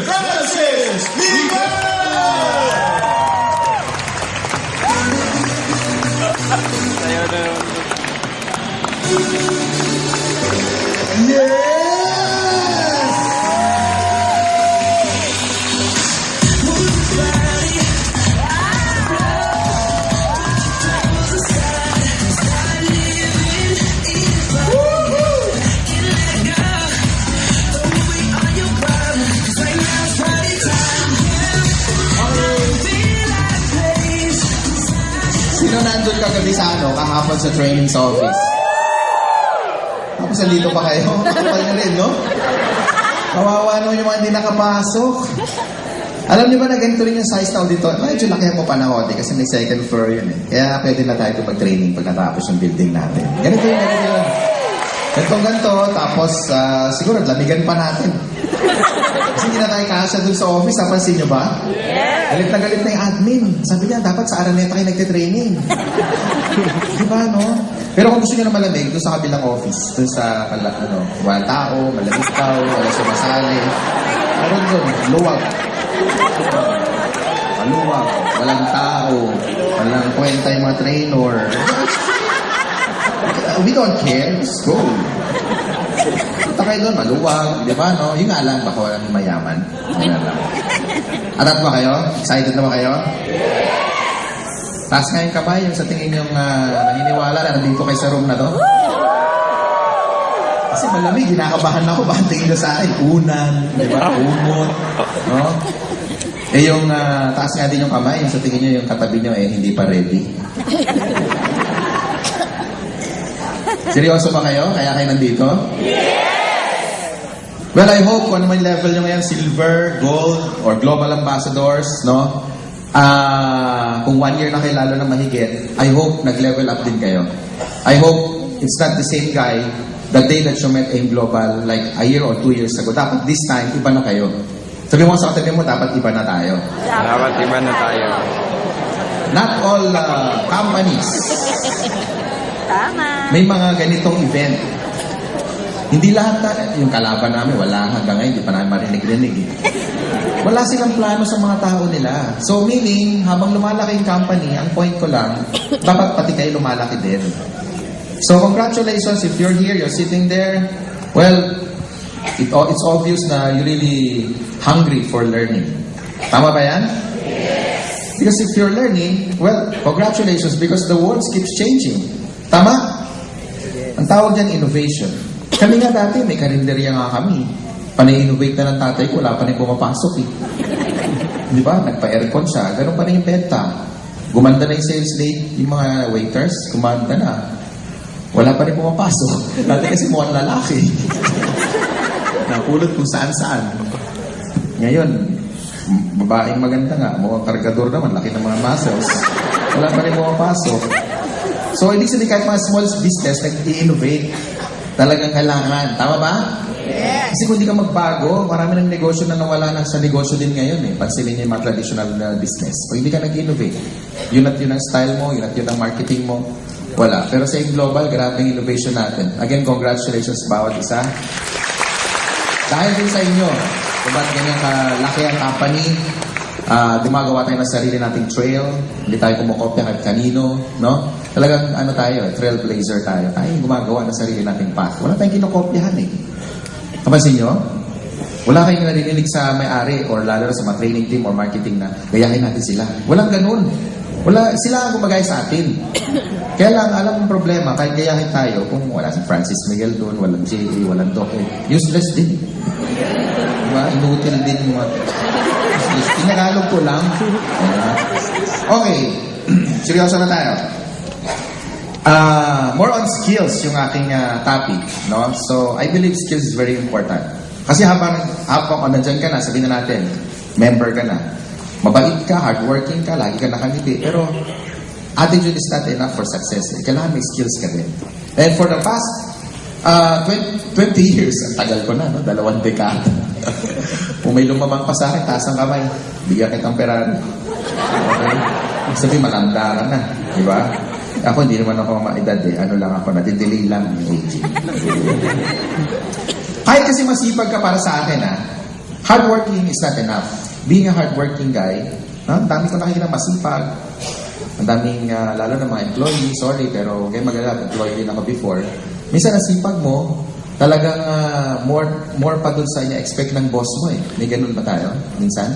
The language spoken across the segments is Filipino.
Francis Miguel! Sayo na naman. Yes! Sino nandun kagabi sa kahapon sa training sa office? Tapos nandito pa kayo? Kapal na rin, no? Kawawa naman yung mga hindi nakapasok. Alam niyo ba na ganito rin yung size na auditorium? Medyo laki mo pa na konti kasi may second floor yun eh. Kaya pwede na tayo mag-training pagkatapos yung building natin. Ganito yun. Ganito, tapos siguro lamigan pa natin. Kasi hindi na tayo kasya dun sa office, napansin niyo ba? Galit na galit na yung admin. Sabi niya, dapat sa Araneta kayo nagtitraining. Di ba, no? Pero kung gusto niyo na malamig, doon sa kabilang office, doon sa, walang tao, malamig tao, wala sumasali. Meron doon, luwag. Maluwag, walang tao, walang kwenta yung mga trainer. We don't care, just go. Punta kayo doon, maluwag, di ba, no? Yung nga lang, baka walang mayaman. Wala lang. Atat ba kayo? Excited na ba kayo? Taas nga yung kamay, yung sa tingin yung naniniwala na nandito kayo sa room na to. Kasi malamig, ginakabahan ako, baka tingin na sa akin, unan, di ba, umot, no? Eh yung taas nga din yung kamay, yung sa tingin nyo, yung katabi nyo, hindi pa ready. Seryoso ba kayo? Kaya kayo nandito? Well, I hope kung ano may level nyo ngayon, silver, gold, or global ambassadors, no? Kung 1 year na kayo lalo na mahigit, I hope nag-level up din kayo. I hope it's not the same guy the day that you met AIM Global like a year or 2 years ago. Dapat this time, iba na kayo. Sabi mo sa katabi mo, dapat iba na tayo. Dapat iba na tayo. Not all companies. Tama. May mga ganitong event. Hindi lahat na, yung kalaban namin, wala hanggang ngayon, hindi pa namin marinig-rinig. Wala silang plano sa mga tao nila. So meaning, habang lumalaki yung company, ang point ko lang, dapat pati kayo lumalaki din. So congratulations if you're here, you're sitting there. Well, it's obvious na you're really hungry for learning. Tama ba yan? Yes. Because if you're learning, well, congratulations because the world keeps changing. Tama? Ang tawag dyan, innovation. Kami nga dati, may karinderya nga kami. Panay-innovate na ng tatay ko, wala pa rin pumapasok eh. Di ba? Nagpa-aircon siya, ganun pa rin yung benta. Gumanda na yung sales rate, yung mga waiters, gumanda na. Wala pa rin pumapasok. Dati kasi mukhang lalaki. Napulot kung saan-saan. Ngayon, babaeng maganda nga, mukhang kargador naman, laki ng mga muscles. Wala pa rin pumapasok. So, ibig sabihin kahit mga small business, nag-i-innovate. Talagang kailangan. Tama ba? Yes. Kasi kung hindi ka magbago, marami ng negosyo na nawala na sa negosyo din ngayon eh. Pansinin niyo yung mga traditional na business. Pag hindi ka nag-innovate, yun at yun ang style mo, yun at yun ang marketing mo, wala. Pero sa global, grabe ang innovation natin. Again, congratulations bawat isa. Dahil din sa inyo, kung ba't ganyan kalaki ang company, gumagawa tayo ng sarili nating trail, hindi tayo kumukopya kahit kanino, no? Talagang tayo, trailblazer tayo. Tayo gumagawa ng sarili nating path. Wala tayong kinokopyahan eh. Kapansin nyo? Wala kayong narinig sa may-ari or lalo na sa mga training team or marketing na gayahin natin sila. Walang ganun. Sila ang gumagaya sa atin. Kaya lang, alam mong problema, kahit gayahin tayo, kung wala si Francis Miguel doon, walang J.A., walang Doc, useless din. Diba? Inutil din yung mga... Tinagalog ko lang. Okay. Seryoso na tayo. More on skills yung aking topic. No? So, I believe skills is very important. Kasi habang nandyan ka na, sabihin na natin, member ka na, mabait ka, hardworking ka, lagi ka nakangiti. Pero, attitude is not enough for success. Kailangan may skills ka din. And for the past 20 years, ang tagal ko na, no? 2 dekada. Kung may lumamang pa sa akin, taas ang kamay. Bigyan kitang Ferrari. Okay? Sabi, malanda ka na. Di ba? Ako, hindi naman ako maedad eh. Ano lang ako, nadidelay lang yung aging. Kahit kasi masipag ka para sa akin, Hardworking is not enough. Being a hardworking guy, ang dami ko nakikita masipag. Ang daming, lalo na mga employee, sorry, pero huwag kayong mag-alala, employee din ako before. Minsan ang sipag mo, talagang more pa dun sa expect ng boss mo eh. May ganun ba tayo? Minsan?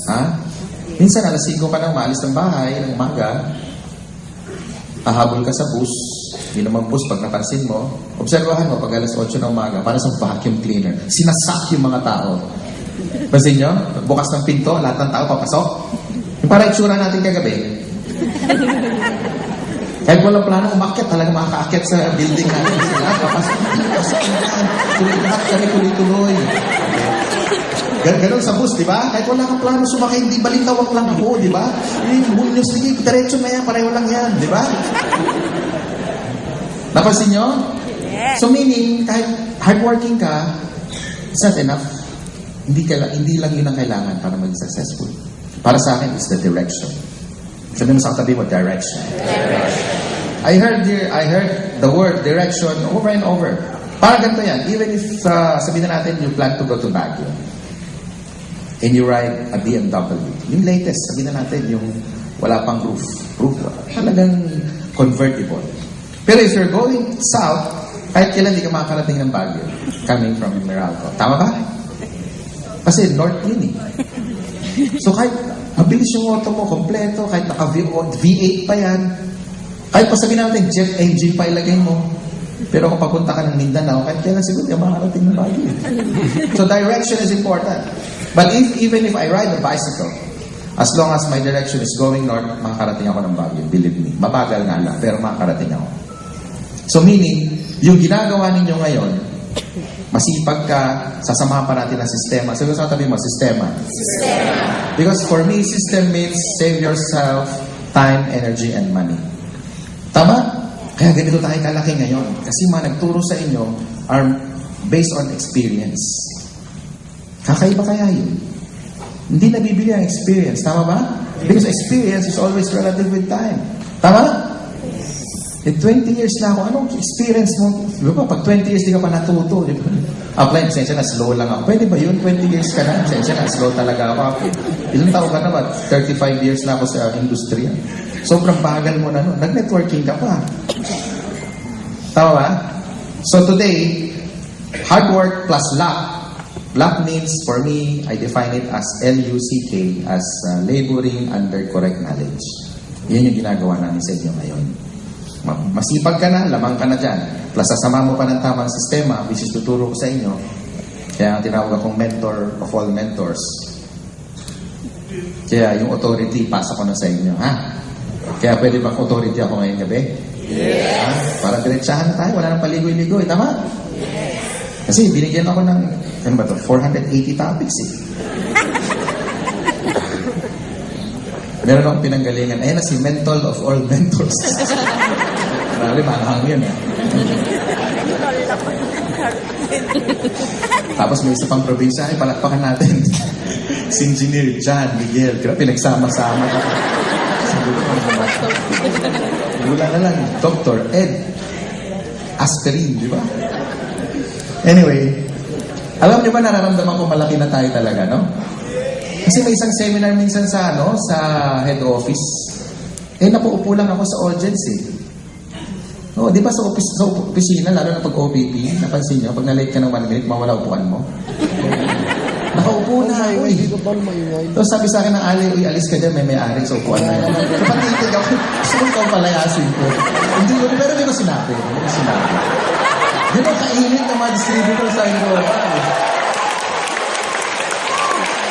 Ha? Minsan, alas 5 ka na umalis ng bahay, ng umaga, hahabol ka sa bus, hindi naman bus pag napansin mo, obserbahan mo pag alas 8 na umaga, para sa vacuum cleaner, sinasak yung mga tao. Pansin nyo? Bukas ng pinto, lahat ng tao papasok. Yung para itsura natin kagabi. Kahit walang plano umakyat, talaga makakaakyat sa building natin. Sila, papasok. Lahat kami tuloy-tuloy. Ganon sa bus, di ba? Kahit wala kang plano sumakay, hindi balintawak lang ako, di ba? Bunyos, sige, diretso na yan, pareho lang yan, di ba? Napansin nyo? So meaning, kahit hardworking ka, it's not enough. Hindi lang yun ang kailangan para maging successful. Para sa akin, it's the direction. Sabi mo sa katabi mo, direction. I heard the word direction over and over. Parang ganito yan. Even if, sabihin na natin, you plan to go to Baguio. And you ride a BMW. Yung latest, sabihin na natin, yung wala pang roof. Talagang convertible. Pero if you're going south, kahit kailan di ka makakarating ng Baguio, coming from Meralco. Tama ba? Kasi north yun eh. So kahit mabilis yung auto mo, kompleto, kahit naka V8 pa yan, kahit pa sabihin natin, jet engine pa ilagay mo, pero kung papunta ka ng Mindanao, kahit kailan siguro di ka makakarating ng Baguio. So direction is important. But even if I ride a bicycle, as long as my direction is going north, makakarating ako ng Baguio, believe me. Mabagal nga lang, pero makakarating ako. So meaning, yung ginagawa ninyo ngayon, masipag ka, sasamahan pa natin ang sistema. Sabi ko sa tabi mo, sistema. Because for me, system means save yourself time, energy, and money. Tama? Kaya ganito tayo kalaki ngayon. Kasi mga nagturo sa inyo are based on experience. Kakaiba kaya yun? Hindi nabibili ang experience. Tama ba? Because experience is always relative with time. Tama? 20 years na ako, anong experience mo? Di ba, pag 20 years di ka pa natuto, di ba? Apply, pasensya na, slow lang ako. Pwede ba yun? 20 years ka na? Pasensya na, slow talaga ako. Ilang taon ka na ba? 35 years na ako sa industriya. Sobrang bagal mo na, no? Nag-networking ka pa. Tama ba? So today, hard work plus luck. Luck means, for me, I define it as L-U-C-K, as laboring under correct knowledge. Yan yung ginagawa namin sa inyo ngayon. Masipag ka na, lamang ka na dyan. Plus, sasama mo pa ng tamang sistema, which is tuturo ko sa inyo. Kaya tinawag akong mentor of all mentors. Kaya yung authority, pasa ko na sa inyo. Ha? Kaya pwede ba authority ako ngayong gabi? Yes! Ha? Para diretsahan na tayo, wala nang paligoy-ligoy. Tama? Kasi binigyan ako ng, ano ba to, 480 topics eh. Meron akong pinanggalingan. Ayun na si mentor of all mentors. Marami, manahang yun eh. Tapos may isa pang probinsya, ay palakpakan natin. Si Engineer John Miguel. Grabe, pinagsama-sama ka. Siguro ko naman. Gula na lang. Dr. Ed Aspirin, di ba? Anyway, alam niyo ba nararamdaman ko malaki na tayo talaga, no? Kasi may isang seminar minsan sa sa head office. Napaupo lang ako sa audience eh. No, di ba sa opisina, lalo na pag OPP, napansin niyo, pag na-late ka ng 1 minute, mawala upuan mo. Nakaupo na ako eh. So sabi sa akin ng Ali, uy, alis ka dyan, may-ari sa upuan na yun. Kapatitig ako, gusto ko ikaw palayasin ko. Hindi ko, pero hindi ko sinabi. Di ba kainit ng mga distributor sa inyo?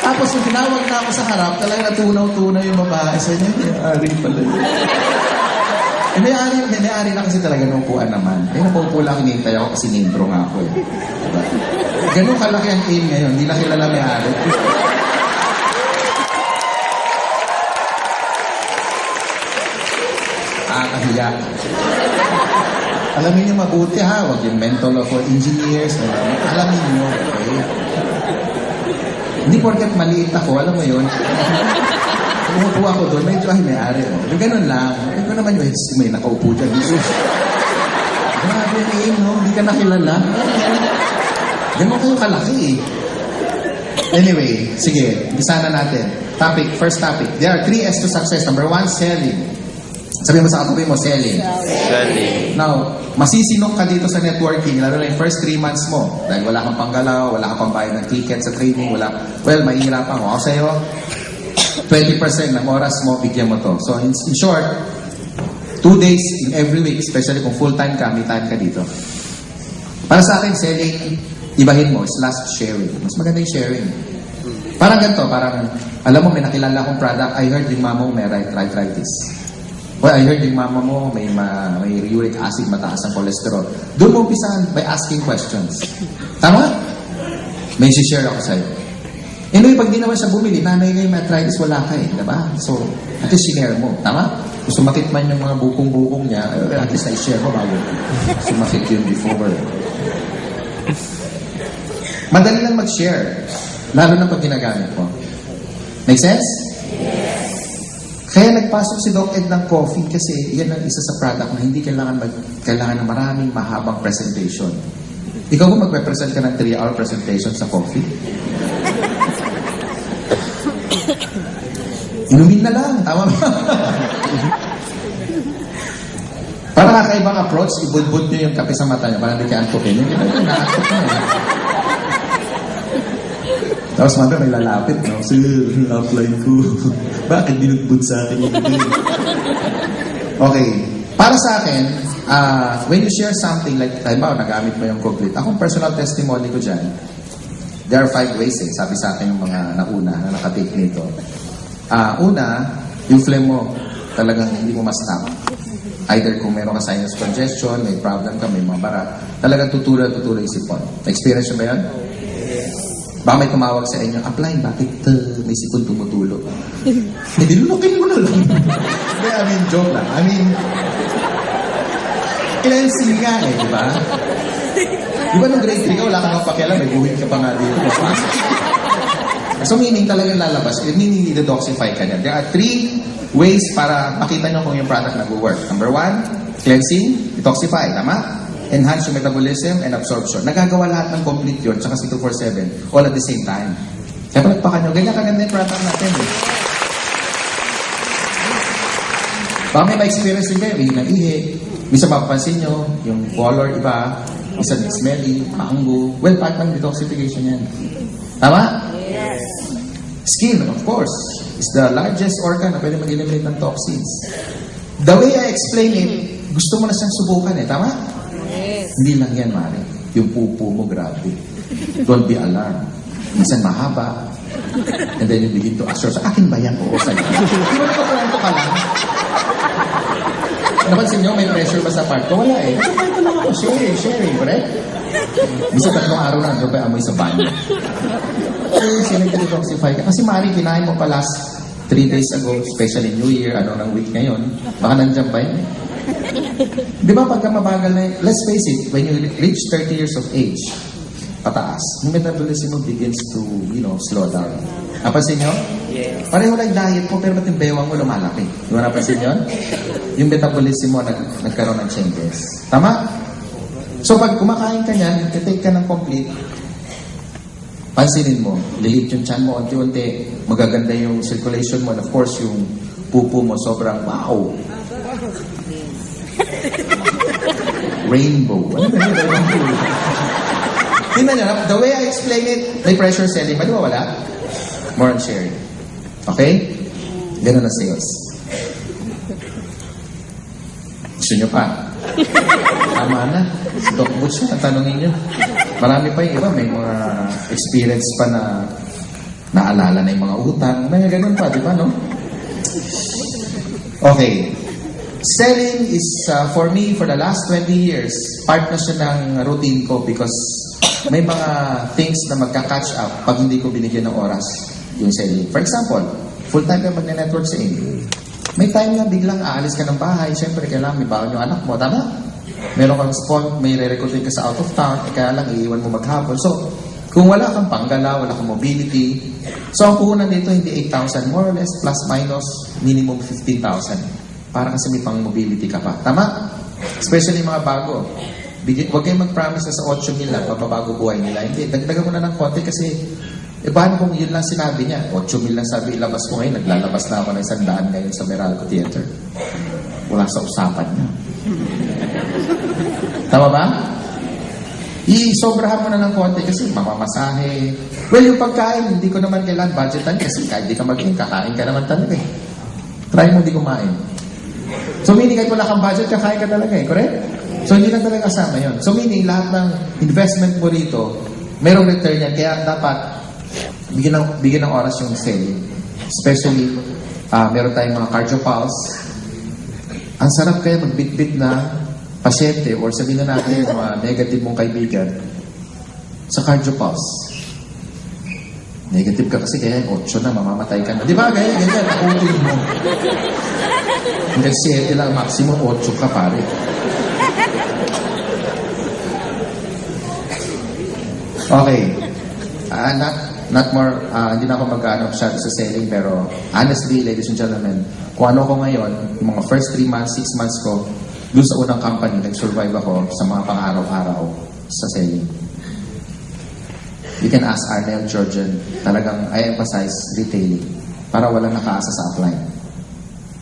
Tapos yung tinawag na ako sa harap, talaga natunaw-tunaw yung babae. So yun, may-ari pala yun. May-ari na kasi talaga ng upuan naman. Napaupo lang, hinihintay ako kasi nintro nga ako eh. Diba? Ganun kalaki ang aim ngayon, hindi na kilala may-ari. Kahiya. Alamin niyo mabuti ha, huwag yung mental of engineers. Alamin niyo, okay? Hindi porket maliit ako, alam mo yun. Umupo ako doon, medyo may-ari. Yung ganun lang. Ito naman yung may nakaupo dyan. Grabe yung aim, no? Hindi ka nakilala. Ganun kayo kalaki eh. Anyway, sige, umpisa na natin. First topic. There are 3 S to success. Number 1, selling. Sabi mo sa katabi mo, selling. Selling. Now, masisinok ka dito sa networking, lalo na yung first 3 months mo. Dahil wala kang panggalaw, wala kang pambayad ng ticket sa training, well, mahihirapan ko. Ako sa'yo, 20% ng oras mo, bigyan mo to. So, in short, 2 days in every week, especially kung full-time ka, may time ka dito. Para sa akin, selling, ibahin mo, slash sharing. Mas maganda yung sharing. Parang ganito, alam mo, may nakilala akong product, I heard yung mama mo may arthritis. Well, I heard yung mama mo may uric acid, mataas ang cholesterol. Doon mo umpisahan by asking questions. Tama? May share ako sa'yo. Anyway, pag di naman siya bumili, nanay ngayon may arthritis, wala ka eh. Diba? So, at least sinare mo. Tama? Kung sumakit man yung mga bukong-bukong niya, at least na-share mo bago sumakit yun before. Madali lang mag-share. Lalo na pag ginagamit mo. Make sense? Kaya nagpasok si Doc Ed ng coffee kasi yan ang isa sa product na hindi kailangan ng maraming mahabang presentation. Ikaw kung magpe-present ka ng 3-hour presentation sa coffee? Inumin na lang, tama ba? Para kakaibang approach, ibudbud nyo yung kape sa mata nyo para hindi ka antukin. Yung na-antuk na eh. Tapos mamaya may lalapit, no? Sir, apply ko. Bakit binudbud sa akin yung gabi? Okay. Para sa akin, when you share something, like, halimbawa, nagamit mo yung complete. Akong personal testimony ko dyan, there are 5 ways eh. Sabi sa akin yung mga nauna na nakatake nito. Una, yung phlegm mo, talagang hindi mo ma-stop. Either kung meron ka sinus congestion, may problem ka, may mga bara, talagang tutuloy yung sipon. Experience mo ba yan? Baka may tumawag sa inyo, apply, bakit may sipon tumutulo? Hindi, lunukin mo na lang. Hindi, I mean, joke lang. I mean, cleansing nga eh, di ba? Di ba nung grade 3 ka, wala ka nang pakialam, may buhit ka pa nga dito. So meaning talagang lalabas, meaning i-detoxify ka niya. There are 3 ways para makita nyo kung yung product nag-work. Number 1, cleansing, detoxify, tama? Enhance yung metabolism and absorption. Nagagawa lahat ng complete yun, tsaka si 247, all at the same time. Kaya palagpakan nyo, ganyan kaganda yung product natin eh. Baka may ma-experience din kayo, ihi ng ihi. Minsan mapapansin nyo, yung color iba, minsan smelly, mango. Well, part ng detoxification yan. Tama? Yes. Skin, of course, is the largest organ na pwede mag-eliminate ng toxins. The way I explain it, gusto mo na siyang subukan eh, tama? Yes. Hindi lang yan, Mari. Yung pupo mo, grabe. Don't be alarmed. Minsan mahaba. And then you begin to assure, sa akin ba yan? Oo, sa'yo. Di ba nakapunto ka lang? Napansin nyo, may pressure ba sa part ko? Wala eh. Kasi part ko lang ako. Sharing, correct? Minsan 3 araw na nandun pa amoy sa banyo. Sinag-detoxify ka. Kasi Mari, kinain mo pa last 3 days ago, especially New Year, ng week ngayon, baka nandiyan pa yun. Di ba pagka mabagal na, let's face it, when you reach 30 years of age, pataas, yung metabolism mo begins to, slow down. Napansin nyo? Yes. Pareho lang diet mo, pero ba't yung bewang mo lumalaki? Di ba napansin nyo? Yung metabolism mo nagkaroon ng changes. Tama? So pag kumakain ka niyan, take ka ng complete, pansinin mo, lilit yung tiyan mo, unti-unti, magaganda yung circulation mo, and of course, yung pupo mo sobrang wow. Rainbow. Ano ba yun? Rainbow. Tingnan nyo, the way I explain it, may pressure selling. Di ba wala? More on sharing. Okay? Ganun na sales. Gusto nyo pa? Tama na. Si Doc Butch na, tanongin nyo. Marami pa yung iba, may mga experience pa na naalala na yung mga utang. May ganun pa, di ba, no? Okay. Selling is, for me, for the last 20 years, part na siya ng routine ko because may mga things na magka-catch up pag hindi ko binigyan ng oras yung selling. For example, full-time ka magne-network sa inyo. May time na biglang aalis ka ng bahay, siyempre kailangan may baon yung anak mo, tama? Meron kang spot, may re-recruiting ka sa out of town, kaya lang iiwan mo maghapon. So, kung wala kang panggala, wala kang mobility, so ang puhunan dito hindi 8,000, more or less, plus minus, minimum 15,000. Para kasi may pang mobility ka pa. Tama? Especially mga bago. Huwag kayong mag-promise na sa 8,000 lang, papabago buhay nila. Hindi, dagdagan mo na ng konti kasi Eh, paano kung yun lang sinabi niya? 8 mil lang sabi ilabas ko ngayon. Naglalabas na ako ng 100 ngayon sa Meralco Theater. Wala sa usapan niya. Tama ba? I-sobrahan mo na ng konti kasi mamamasahe. Well, yung pagkain, hindi ko naman kailangan budgetan kasi kahit di ka mag-in, kakain ka naman talaga eh. Try mo di kumain. So meaning kahit wala kang budget, kakain ka talaga eh. Correct? So hindi na talaga kasama yun. So meaning lahat ng investment mo rito, mayroong return yan. Kaya dapat bigyan ng oras yung selling. Especially, meron tayong mga cardiopulse. Ang sarap kaya magbitbit na pasyente or sabihin na natin yung mga negative mong kaibigan sa cardiopulse. Negative ka kasi kaya 8 na, mamamatay ka na. Di ba? Kaya ganyan, nakutin mo. Hanggang 7 lang, maximum 8 ka pare. Okay. Not more, hindi na ako mag-ano sa selling, pero honestly, ladies and gentlemen, kung ano ko ngayon, yung mga first 3 months, 6 months ko, doon sa unang company, nag-survive ako sa mga pang-araw-araw sa selling. You can ask Arnel, Georgian, talagang I emphasize retailing para walang nakaasa sa upline.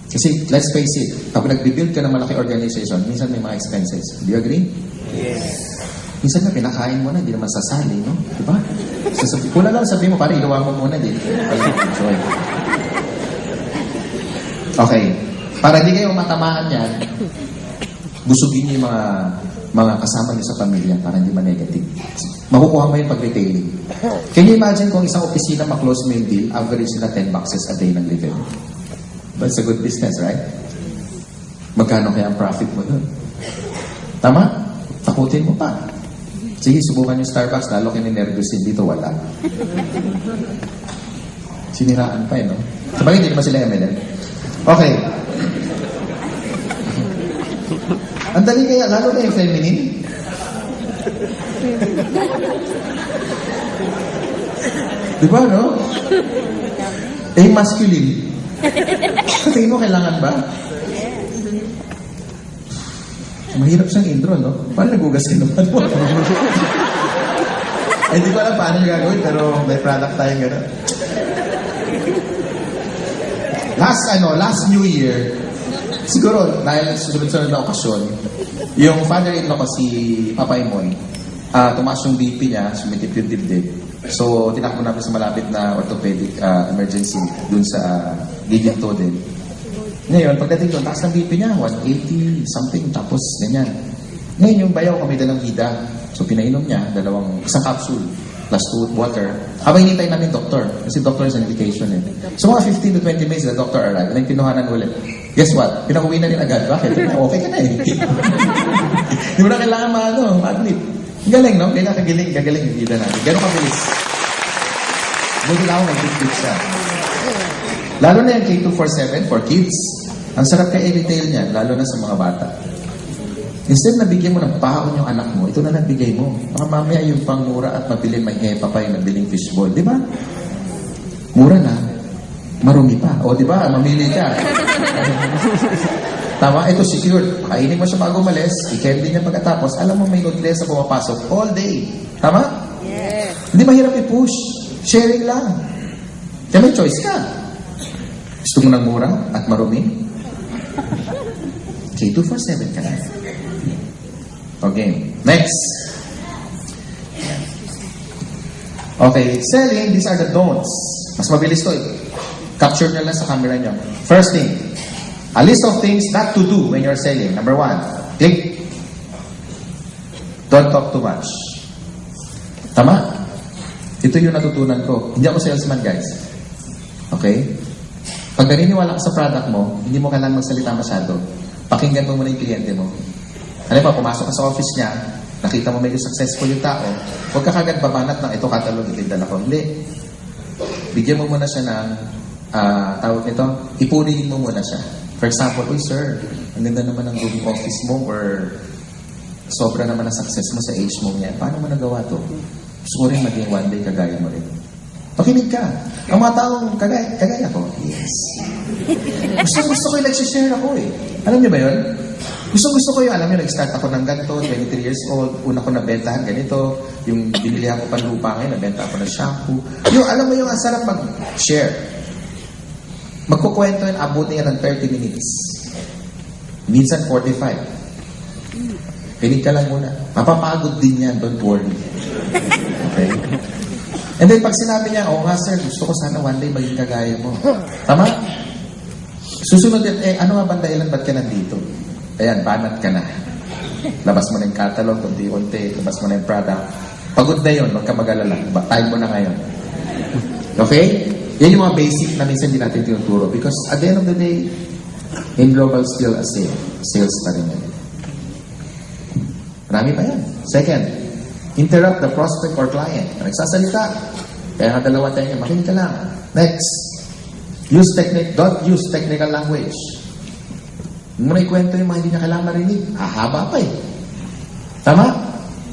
Kasi, let's face it, kapag nag-build ka ng malaki organization, minsan may mga expenses. Do you agree? Yes. Minsan nga, pinakain mo na, hindi naman sasali, no? Diba? Kula lang sabihin mo, parang ilawa mo muna din. Enjoy. Okay. Para hindi kayo matamaan yan, busugin niyo yung mga kasama niyo sa pamilya para hindi ma-negative. Makukuha mo yung pag-retailing. Can you imagine kung isang opisina ma-close mo yung deal, average na 10 boxes a day ng liver? But it's a good business, right? Magkano kaya ang profit mo dun? Tama? Takutin mo pa. Sige, subukan yung Starbucks, lalo kininervyusin dito, wala. Siniraan pa eh, no? Sabagay, hindi naman sila MLM. Okay. Ang dali kaya, lalo na yung feminine. Diba, no? Eh, masculine. Tingin mo, kailangan ba? Mahirap siyang intro, no? Paano nagugas ka naman mo? Ay, hindi ko alam paano yung gagawin, pero may product tayong gano'n. Last New Year, siguro, dahil susunod-sunod na okasyon, yung father-in-law ko si Papa Imoy, tumaas yung BP niya, sumitip yung dibdib. So, tinakbo namin sa malapit na orthopedic emergency dun sa Giginto din. Ngayon, pagdating doon, taas ng BP niya, 180 something, tapos ganyan. Ngayon, yung bayaw kami dalang hida. So, pinainom niya, isang capsule, plus 2 water. Habang hinintay namin doktor, kasi doctor is an indication eh. So, mga 15 to 20 minutes, the doctor arrived, and pinuhanan ulit. Guess what? Pinakuwi na rin agad. Bakit? Okay ka na eh. Hindi mo na kailangan ma-admit. Galing, no? Kaya gagaling yung hida natin. Gano'n kabilis. Buti na ako nag-big siya. Lalo na yung K247 for kids. Ang sarap kaya i-retail niya, lalo na sa mga bata. Instead na bigyan mo ng baon yung anak mo, ito na nagbigay mo. Baka mamaya yung pangmura at mabiling may hepa pa yung nabiling fishball. Di ba? Mura na, marumi pa. O di ba? Mamili ka. Tama? Ito secured. Kainin mo siya bago umalis, i-candy niya pagkatapos. Alam mo may nutresa pumapasok all day. Tama? Yes. Hindi mahirap i-push. Sharing lang. Kaya may choice ka. Gusto mo ng mura at marumi? K247 ka na. Okay. Next. Okay. Selling, these are the don'ts. Mas mabilis to eh. Capture nyo lang sa camera nyo. First thing, a list of things not to do when you're selling. Number 1, click. Don't talk too much. Tama? Ito yung natutunan ko. Hindi ako salesman, guys. Okay? Pag naniniwala ka sa product mo, hindi mo kailangan magsalita masyado. Pakinggan mo muna yung kliyente mo. Alam mo, pumasok ka sa office niya, nakita mo medyo successful yung tao, huwag ka kagad babanat ng ito catalog, ito yung dala ko. Hindi. Bigyan mo muna siya ng, tawag nito, ipurihin mo muna siya. For example, uy sir, ang ganda naman ng room office mo or sobra naman ang success mo sa age mo niyan. Paano mo nagawa to? Gusto ko rin maging one day kagaya mo rin. Pakinig ka. Ang mga taong kagaya ko, yes. Gusto ko yung nagsishare ako eh. Alam niyo ba yun? Gusto ko yung, alam mo, nag-start ako ng ganito, 23 years old, una ko nabentahan ganito, yung binili ako pang lupa ngayon, nabenta ako ng shampoo. Yung, alam mo yung ang sarap mag-share. Magkukwento yun, abutin yan ng 30 minutes. Minsan 45. Kinig ka lang muna. Mapapagod din yan, don't worry. Okay? And then pag sinabi niya, oo nga sir, gusto ko sana one day maging kagaya mo. Tama? Susunod din, ano nga bang dahilan, ba't ka nandito? Ayan, banat ka na. Labas mo na yung catalog, unti-unti, labas mo na yung product. Pagod na yun, huwag ka mag-alala. Time mo na ngayon. Okay? Yan yung mga basic na minsan hindi natin tinuturo. Because at the end of the day, in global still a sale. Sales pa rin yan. Marami pa yan. Second, interrupt the prospect or client. Nagsasalita. Kaya nga dalawa tayo, makinig ka lang. Next, don't use technical language. Huwag mo na ikwento yung mga hindi niya kailangan marinig. Hahaba pa eh. Tama?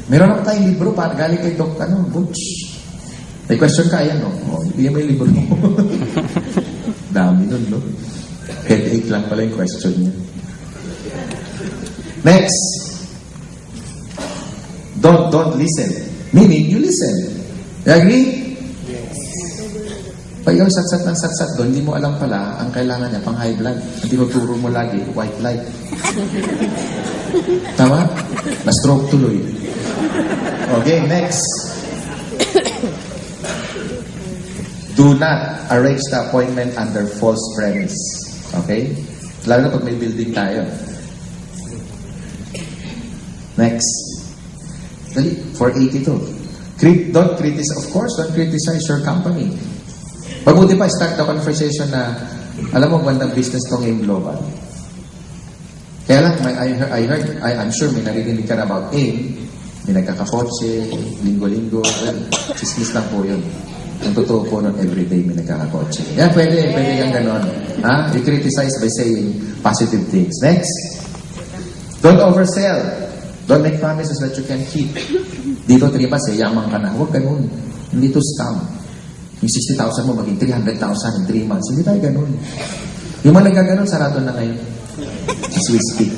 Meron ako tayong libro para galing kay Doc, Butch. May question ka, ayan, no? Ibigyan mo yung libro mo. Dami nun, no? Headache lang pala yung question niya. Next. Don't listen. Meaning, you listen. You agree? Pag ikaw satsat ng satsat doon, hindi mo alam pala ang kailangan niya pang high blood. Ang tinuturo mo lagi, white light. Tama? Na-stroke tuloy. Okay, next. Do not arrange the appointment under false premise. Okay? Lalo na pag may building tayo. Next. Dali, 482. Don't criticize, of course, don't criticize your company. Mabuti pa, start the conversation na, alam mo, bandang business to ngayong global. Kaya lang, I'm sure may narinig ka na about AIM, may nagkakakotse, linggo-linggo, well, chismis lang po yun. Ang totoo po nun, everyday may nagkakakotse. Yan, pwede kang ganon. Ha? You criticize by saying positive things. Next, don't oversell. Don't make promises that you can keep. Dito, 3 months, yaman ka na. Huwag ganun. Hindi to scam. Yung 60,000 mo, maging 300,000 in 3 months. Hindi tayo ganun. Yung mga nagkaganon, sarado na ngayon. As we speak.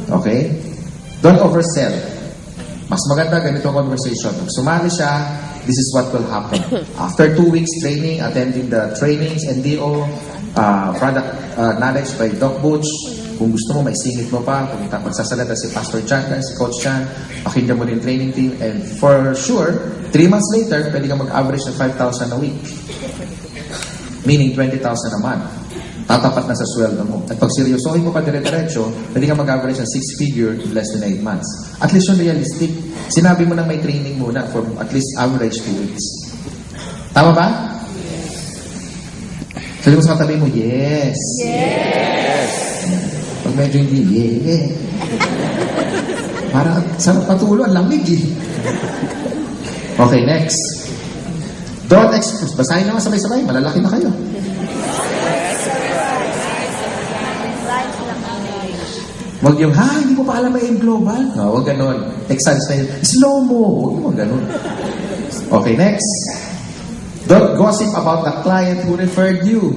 Okay? Don't oversell. Mas maganda ganito conversation. Pag sumali siya, this is what will happen. After 2 weeks training, attending the trainings, NDO, product knowledge by Doc Butch, kung gusto mo, may singit mo pa. Kung magsasalita si Pastor Chan, si Coach Chan, pakinggan mo rin training team. And for sure, 3 months later, pwede ka mag-average ng 5,000 a week. Meaning 20,000 a month. Tatapat na sa sweldo mo. At pag seryosohin mo ka dire-diretso, pwede ka mag-average ng 6-figure in less than 8 months. At least yung realistic. Sinabi mo na may training muna for at least average 2 weeks. Tama ba? Sabi mo sa katabi mo, yes. Yes. Pag medyo hindi, yeah. Parang sarap patulo, ang lamig eh. Okay, next. Don't expose. Basahin naman sabay-sabay, malalaki na kayo. Wag yung, hindi mo pa alam may global. No, wag ganon. Exams na yun. Slow mo. Wag mo ganon. Okay, next. Don't gossip about the client who referred you.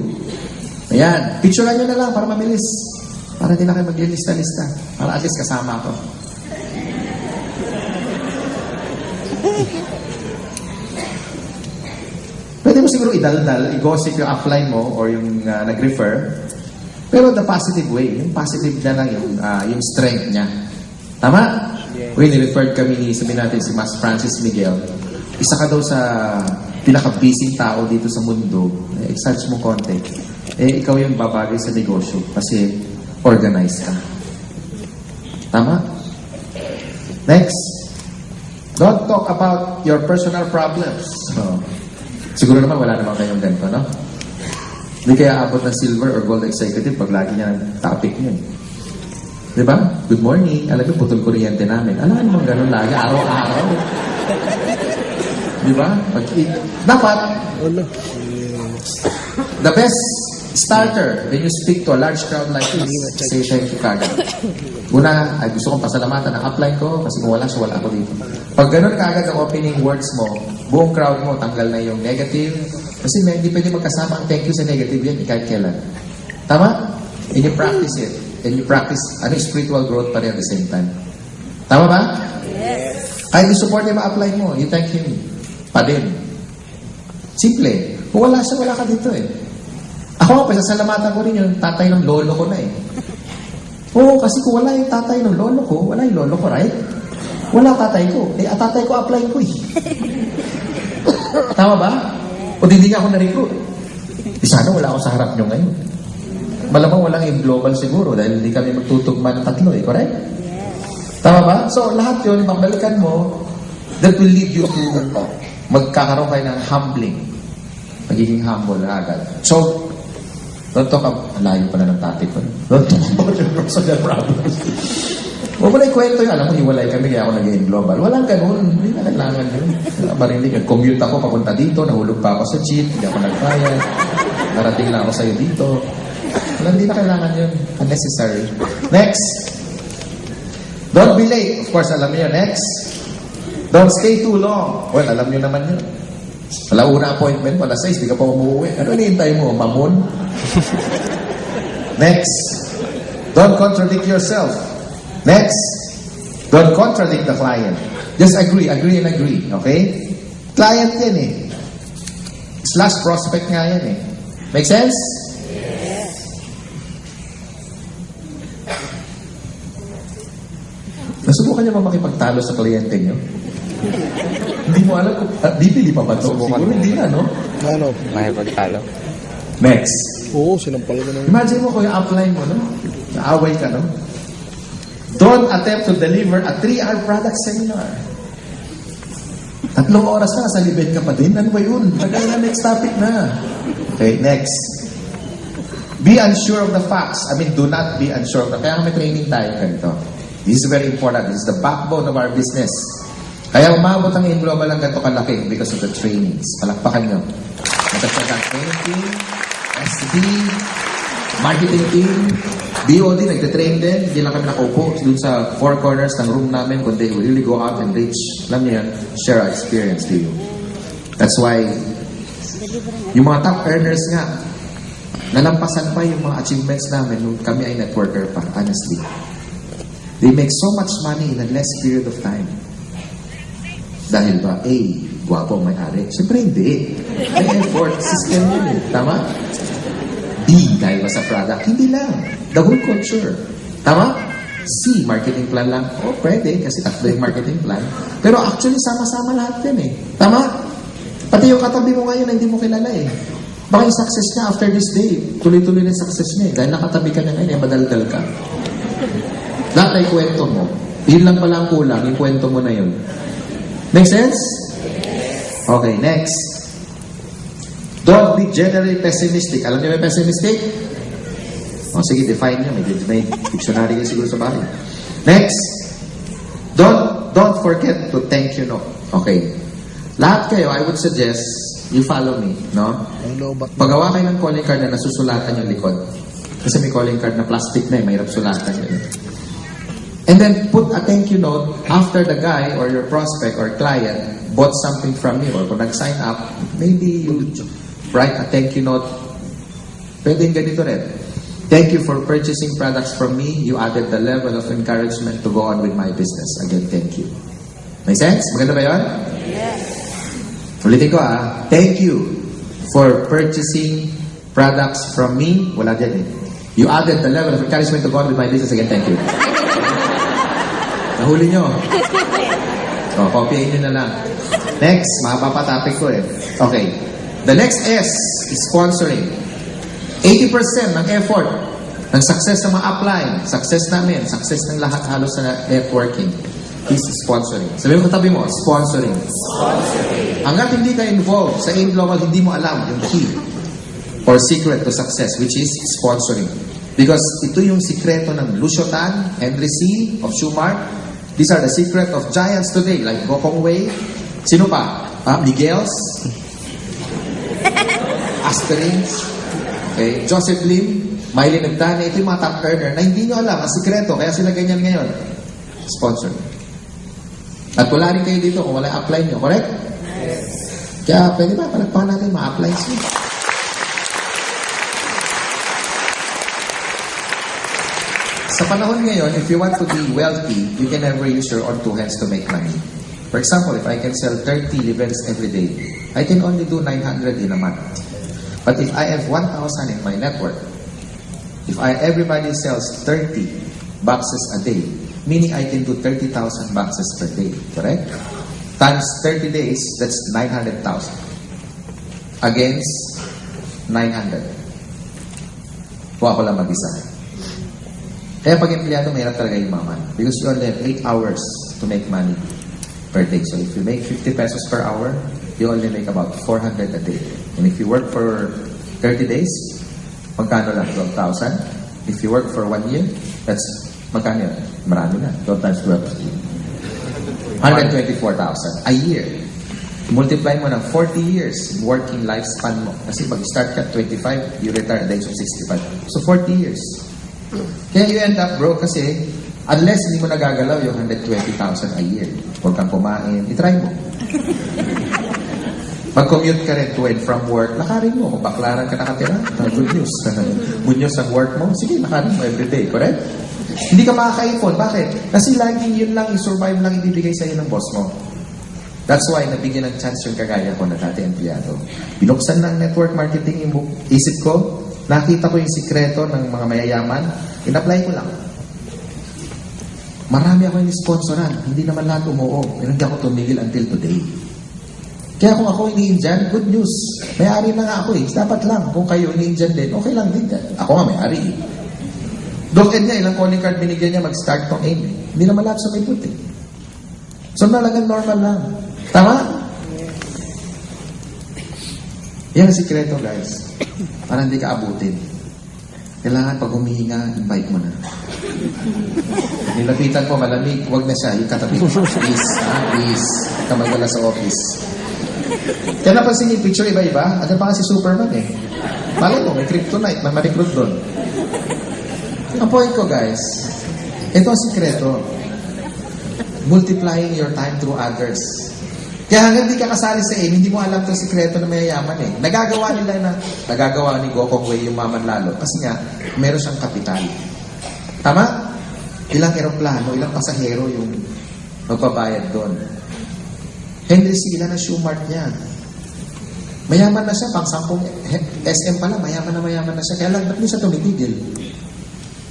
Ayan. Picturean nyo na lang para mabilis. Para hindi na kayo maglilista-lista. Para at least kasama ako. Pwede mo siguro idaldal, i-gossip yung upline mo or yung nag-refer. Pero the positive way, yung positive na lang yung strength niya. Tama? Yeah. When referred kami ni, sabihin natin si Mas Francis Miguel, isa ka daw sa pinaka-busy tao dito sa mundo. Search mo konti. Ikaw yung babagay sa negosyo kasi organized ka. Tama? Next. Don't talk about your personal problems. Siguro naman wala naman kayong ganito, no? Hindi kaya abot ng silver or gold executive pag lagi niya ang topic niya. Diba? Good morning. Alam mo, putol kuryente namin. Alam mo, ganun lagi. Araw-araw. Diba? Dapat, the best starter when you speak to a large crowd like this, say thank you kagad. Una, ay gusto kong pasalamatan ang upline ko kasi kung wala siya, wala ako dito. Pag ganun kagad ang opening words mo, buong crowd mo, tanggal na yung negative. Kasi hindi pwede magkasama ang thank you sa negative yan, kahit kailan. Tama? And you practice it. and you practice spiritual growth pa rin at the same time. Tama ba? Yes. Kahit yung support niya ma-apply mo, you thank him pa din. Simple. Kung wala siya, wala ka dito eh. Ako, pasasalamatan ko rin yung tatay ng lolo ko na eh. Oo, kasi kung wala yung tatay ng lolo ko, wala yung lolo ko, right? Wala tatay ko. Eh, at tatay ko apply ko eh. Tama ba? O hindi nga ako na-recruit. Eh, sana wala ako sa harap nyo ngayon. Malamang walang yung global siguro dahil hindi kami magtutugma ng tatlo eh, correct? Tama ba? So, lahat yun, pambalikan mo, that will lead you to magkakaroon kayo ng humbling. Magiging humble na agad. So, don't talk about, layo pa na ng tatay ko. Don't talk about your personal problems. Huwag mo na ikwento yun. Alam mo, hiwalay kami kaya ako naging global. Walang ganun. Hindi na kailangan yun. Marinig, nag-commute ako papunta dito, nahulog pa ako sa jeep, hindi ako nagbayad. Narating lang ako sa'yo dito. Wala, hindi na kailangan yun. Unnecessary. Next. Don't be late. Of course, alam niyo. Next. Don't stay too long. Well, alam niyo naman yun. Alauna appointment, alas 6, di ka pa umuwi. Ano hinihintay mo? Mamon? Next. Don't contradict yourself. Next. Don't contradict the client. Just agree and agree. Okay? Client yan eh. Slash prospect nga yan eh. Make sense? Yes. Nasubukan niyo ba makipagtalo sa kliyente niyo? Hindi mo alam kung bibili pa ba ito? Siguro hindi na, no? Ano? Makipagtalo. Next. Oo, sinampal ko ng... Imagine mo kung yung upline mo, no? Naaway ka, no? Don't attempt to deliver a 3-hour product seminar. 3 oras na, sa libet ka pa din. Ano ba yun? Tagal na, next topic na. Okay, next. Be unsure of the facts. I mean, do not be unsure of the... Kaya may training tayo ganito. This is very important. This is the backbone of our business. Kaya umabot ang in-global ang ganito kalaki because of the trainings. Palakpakan nyo. Nagsasagang training team, SD, marketing team, BOD, nagte-train din. Hindi lang kami nakaupo dun sa 4 corners ng room namin kundi we really go out and reach. Alam niyo yan, share our experience to you. That's why yung mga top earners nga, nalampasan pa yung mga achievements namin nung kami ay networker pa, honestly. They make so much money in a less period of time. Dahil ba, A, gwapo ang may-ari? Siyempre hindi. May effort, system yun eh. Tama? B, dahil ba sa product? Hindi lang. The whole culture. Tama? C, marketing plan lang. Oh, pwede, kasi tatlo yung marketing plan. Pero actually, sama-sama lahat yan eh. Tama? Pati yung katabi mo ngayon na hindi mo kilala eh. Baka yung success niya after this day, tuloy-tuloy na yung success niya eh. Dahil nakatabi ka na ngayon, eh, madaldal ka. Lahat ay kwento mo. Yun lang pala ang kulang, yung kwento mo na yun. Make sense? Okay, next. Don't be generally pessimistic. Alam niyo may pessimistic? O sige, define niyo. May dictionary kayo siguro sa bahay. Next. Don't forget to thank you, no? Okay. Lahat kayo, I would suggest, you follow me, no? Pagawa kayo ng calling card na nasusulatan yung likod. Kasi may calling card na plastic na eh, mahirap sulatan yun. And then put a thank you note after the guy or your prospect or client bought something from you or kung nag-sign up, maybe you write a thank you note. Pwedeng ganito rin. Thank you for purchasing products from me. You added the level of encouragement to go on with my business. Again, thank you. Make sense? Maganda ba yun? Yes. Ulitin ko Thank you for purchasing products from me. Wala dyan eh. You added the level of encouragement to go on with my business. Again, thank you. Nahuli nyo. O, copyain nyo na lang. Next, mapapatopic ko eh. Okay. The next S is sponsoring. 80% ng effort ng success ng mga upline, success namin, success ng lahat halos sa networking is sponsoring. Sabihin mo tabi mo, sponsoring. Hanggat hindi ka involved sa AIM Global, hindi mo alam yung key or secret to success, which is sponsoring. Because ito yung sikreto ng Lucio Tan, Henry C. of Shoemart. These are the secret of giants today, like Gokong Wei. Sino pa? Miguel's. Asterins. Okay. Joseph Lim. Miley Nagdane. Ito yung mga top earner na hindi nyo alam ang sikreto. Kaya sila ganyan ngayon. Sponsor. At wala rin kayo dito kung wala apply nyo. Correct? Yes. Kaya pwede ba palagpakan natin ma-apply nyo? Sa panahon ngayon, if you want to be wealthy, you can never use your own two hands to make money. For example, if I can sell 30 livens every day, I can only do 900 in a month. But if I have 1,000 in my network, if everybody sells 30 boxes a day, meaning I can do 30,000 boxes per day, correct? Times 30 days, that's 900,000. Against 900. Kung ako lang mag-isa. Kaya pag empleyado, mahirap talaga yung maman. Because you only have 8 hours to make money per day. So if you make 50 pesos per hour, you only make about 400 a day. And if you work for 30 days, magkano lang? 12,000. If you work for 1 year, that's magkano yun? Marami na. 12 times 12. 124,000 a year. Multiply mo ng 40 years working lifespan mo. Kasi pag-start ka 25, you retire at the age of 65. So 40 years. Kaya you end up broke kasi unless hindi mo nagagalaw yung 120,000 a year. Huwag kang kumain. I-try mo. Mag-commute ka rin to and from work, lakarin mo. Kung baklaran ka nakatira, good news. Good news ang work mo, sige, lakarin mo everyday. Correct? Hindi ka makaka-iPhone. Bakit? Kasi laging yun lang, i-survive lang ibibigay sa'yo ng boss mo. That's why nabigyan ng chance yung kagaya ko na dati empleyado. Binuksan ng network marketing yung isip ko, nakita ko yung sikreto ng mga mayayaman, in-apply ko lang. Marami ako yung sponsoran, hindi naman lahat umuo. Hindi ako tumigil until today. Kaya kung ako iniin dyan, good news. May-ari na nga ako eh. Dapat lang, kung kayo iniin dyan din, okay lang din dyan. Ako nga may-ari eh. Doc Ed niya, ilang calling card binigyan niya, mag-start tong aim eh. Hindi naman lahat sa may puti. So talagang normal lang. Tama? Yan ang sikreto, guys. Para hindi ka abutin. Kailangan pag humihinga, invite mo na. Nilapitan ko, malamig, huwag na siya. Yung katabi. Please, please. Kamagala sa office. Kaya napansin yung picture, iba-iba. Ano pa nga si Superman eh. Malay mo, may kryptonite, may ma-recruit doon. Ang point ko, guys, ito ang sikreto. Multiplying your time through others. Kaya hanggang di ka kasali sa aim, hindi mo alam itong sikreto na mayayaman eh. Nagagawa ni Gokong Wei yung maman lalo. Kasi nga, meron siyang kapital. Tama? Ilang eroplano, ilang pasahero yung magbabayad doon. Henry C. ilan ang shoemart niya. Mayaman na siya, pang 10 SM pa lang, mayaman na siya. Kaya lang, ba't di siya tumitigil?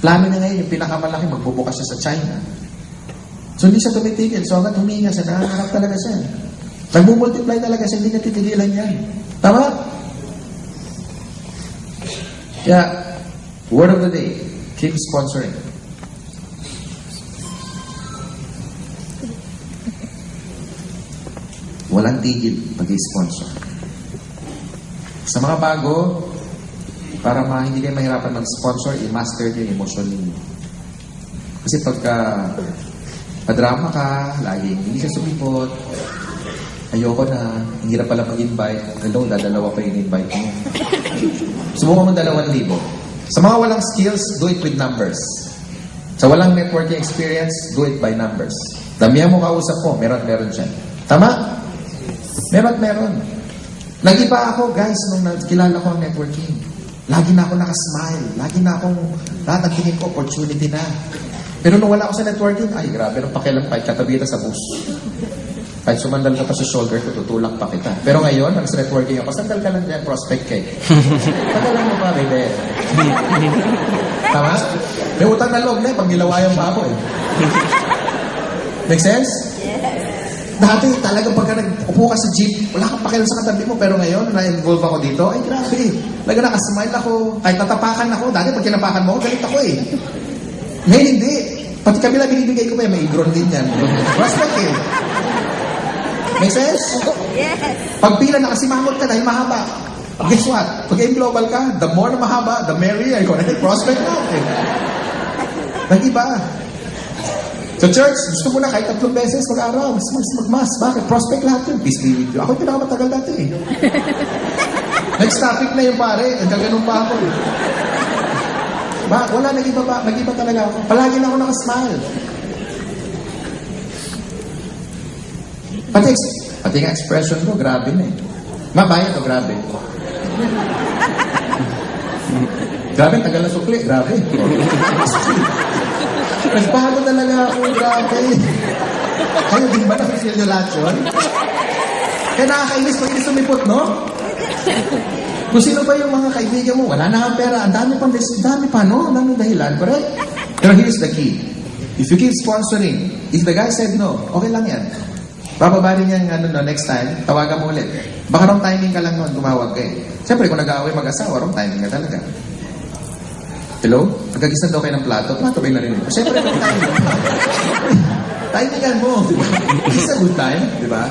Plano na ngayon, yung pinakamalaki, magbubukas siya sa China. So hindi siya tumitigil. So hanggang huminga siya, nakakarap talaga siya. Nagmumultiply talaga siya, hindi niya titigilan yan. Tama? Kaya, word of the day, keep sponsoring. Walang tigil pag-sponsor. Sa mga bago, para hindi kayo mahirapan mag-sponsor, i-master nyo yung emosyon ninyo. Kasi pagka padrama ka, laging hindi ka sumipot, ayoko na, ang hirap pala mag-invite, hello, dadalawa pa yung invite mo. Subukan mo 2,000. Sa mga walang skills, do it with numbers. Sa walang networking experience, do it by numbers. Damihan mo kausap mo, meron siya. Tama? Meron. Nag-iba ako, guys, nung kilala ko ang networking. Lagi na ako nakasmile. Lagi na akong, lahat ang tingin ko, opportunity na. Pero nung wala ako sa networking, ay grabe, nung pakialam kahit katabi kita sa bus. Kahit sumandal ka pa sa shoulder ko, tutulak pa kita. Pero ngayon, ang sa networking ako, sandal ka lang dyan, prospect ka eh. Pagalan mo pa, baby. Tama? May utang na loob na eh, pag nilawayan pa ako eh. Make sense? Dati talagang pagka nag-upo ka sa jeep, wala kang pakialam sa katabi mo. Pero ngayon, na-involve ako dito, ay grabe. Talaga nakasmile ako. Kahit natapakan ako. Dati pag kinapakan mo, galit ako eh. Ngayon hindi. Pati kabila binibigay ko pa, may igron din yan. Prospect eh. Make sense? Yes. Pag pila nakasimangot ka dahil mahaba. Guess what? Pag global ka, the more na mahaba, the merrier. Prospect na. Okay. Nag-iba. Sa church, gusto mo na kahit 3 beses mag-araw. Mas. Bakit? Prospect lahat yun. Peace be with you. Ako yung pinakamatagal dati eh. Next topic na yung pare. Nagkaganong pa ako eh. Wala, nag-iba talaga ako. Palagi na ako nakasmile. Pati nga expression ko, grabe na eh. Mabaya to, grabe. Grabe, tagal na sukli, grabe. Sukli. Nagbago talaga ako, grabe. Kayo din ba na-feel nyo lahat yun? Kaya nakakainis pag sumipot, no? Kung sino ba yung mga kaibigan mo, wala na ang pera, ang dami pa, no? Ang daming dahilan, correct? Pero here's the key. If you keep sponsoring, if the guy said no, okay lang yan. Bababa rin yan, next time, tawagan mo ulit. Baka wrong timing ka lang noon, tumawag ka eh. Siyempre, kung nag-aaway mag-asawa, wrong timing ka talaga. Hello? Nagkagisan daw kayo ng plato ba yung narinig ko? Siyempre, wrong timing. Timingan mo, di ba? It's a good time, di ba?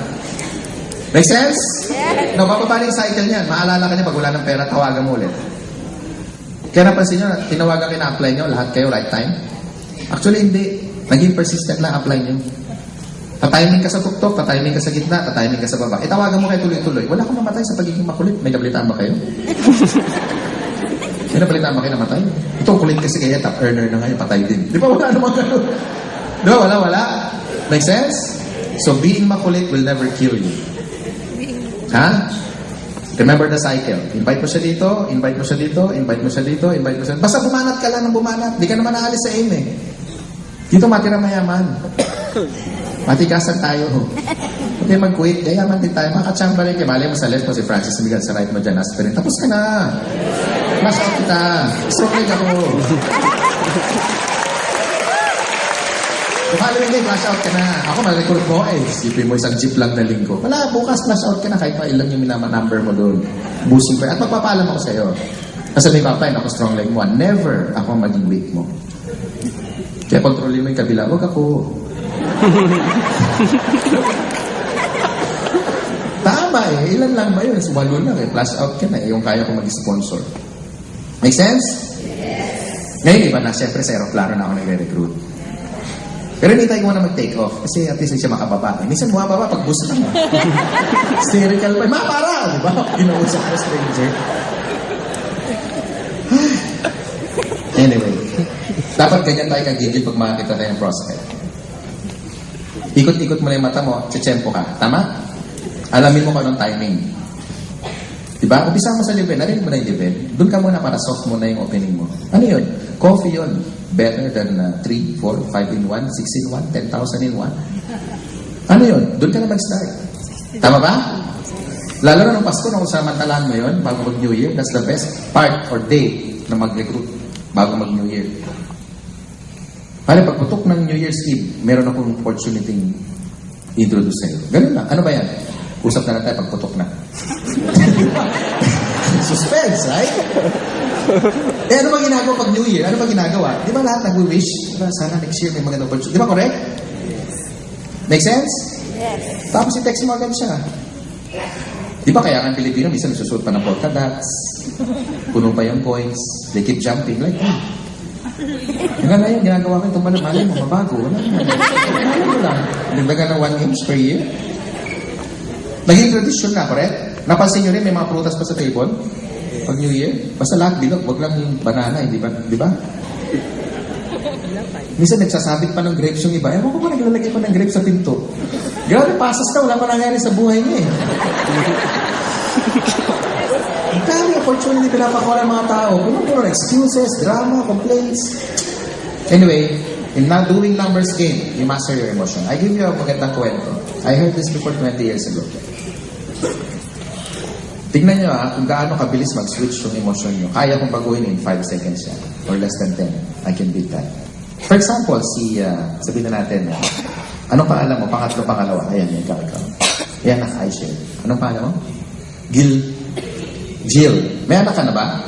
Make sense? Yeah. No, bababa rin yung cycle niyan. Maalala ka niya pag wala ng pera, tawagan mo ulit. Kaya napansin nyo, tinawagan kayo na-apply nyo, lahat kayo, right time? Actually, hindi. Naging persistent lang apply nyo. Tatiming ka sa tuktok, tatiming ka sa gitna, tatiming ka sa baba. Tawagan mo kayo tuloy-tuloy. Wala akong namatay sa pagiging makulit. May nabalitaan ba kayo? May nabalitaan ba kayo namatay? Ito, kulit kasi kaya top earner na ngayon, patay din. Di ba wala naman ganun? Di ba wala? Make sense? So, being makulit will never kill you. Ha? Remember the cycle. Invite mo siya dito, invite mo siya dito, invite mo siya dito, invite mo siya. Basta bumanat ka lang ng bumanat. Di ka naman naalis sa aim eh. Dito matira mayaman. Matikasan tayo. Okay, mag-quit. Yayaman din tayo. Makachamba rin kayo. Mali mo sa left mo si Francis Miguel, sa right mo dyan, aspirin. Tapos ka na. Flash out kita. Stroke leg ako. Kung following day, flash out ka na. Ako, ma-record mo, isipin mo isang jeep lang na linggo. Wala, bukas flash out ka na. Kahit pa ilang yung number mo doon. Busing pa. At magpapaalam ako sa'yo. Kasi may papain ako, strong leg mo. Never ako maging weak mo. Kaya kontrolin mo yung kabila. Huwag ako. Tama eh. Ilan lang ba yun? Walo lang eh. Flash out ka na eh. Yung kaya ko mag-sponsor. Make sense? Yes. Ngayon, iba na. Siyempre, sa aeroplano na ako nagre-recruit. Pero hindi tayo muna mag-take off. Kasi at least hindi siya makababa. Minsan bumababa pag bus lang. Spherical pa. Para! Diba? Ginausap ko stranger. Anyway. Dapat ganyan tayo kagigil pag makakita tayo ng prospect. Ikot-ikot mo na yung mata mo, tsitsempo ka. Tama? Alamin mo kung anong timing. Diba? Umpisa mo sa level, narinig mo na yung level. Doon ka muna para soft mo na yung opening mo. Ano yun? Coffee yun. Better than 3, 4, 5 in 1, 6 in 1, 10,000 in 1. Ano yun? Doon ka na mag-start. Tama ba? Lalo na nung Pasko, nung samantalaan mo yun, bago mag-New Year, that's the best part or day na mag-recruit bago mag-New Year. Para pagputok ng New Year's Eve, meron akong opportunity introduce sa'yo. Ganun lang. Ano ba yan? Usap na lang tayo pagputok na. Suspense, right? Ano ba ginagawa pag New Year? Ano ba ginagawa? Di ba lahat nag-wish? Diba, sana next year may magandang opportunity. Di ba correct? Make sense? Yes. Tapos i-text mo agad siya. Di ba kaya ang Pilipino, minsan nagsusuot pa ng polka dots, puno pa yung coins, they keep jumping like, hanggang na yun, ginagawa ko itong malay mo, mabago. Wala lang. Nagdagan ng 1 inch per year. Naging tradisyon na, correct? Napansin nyo rin, may mga prutas pa sa table. Pag New Year. Basta lahat bilog, wag lang yung banana, hindi ba? Di ba? Minsan nagsasabit pa ng grapes yung iba. Ewan ko ba naglalagay pa ng grapes sa pinto? Grabe, pasas ka, wala pa nangyari sa buhay niya eh. Ang dami opportunity pinapakuha ng mga tao. Puro excuses, drama, complaints. Anyway, in not doing numbers game, you master your emotion. I give you a magandang kwento. I heard this before 20 years ago. Tingnan nyo kung gaano kabilis mag-switch yung emotion nyo. Kaya kong baguhin in 5 seconds yan. Or less than 10. I can beat that. For example, sabihin na natin, anong pangalan mo? Pangatlo, pangalawa. Ayan, ikaw. Ayan, naka-eyeshare. Anong pangalan mo? Jill. May anak ka na ba?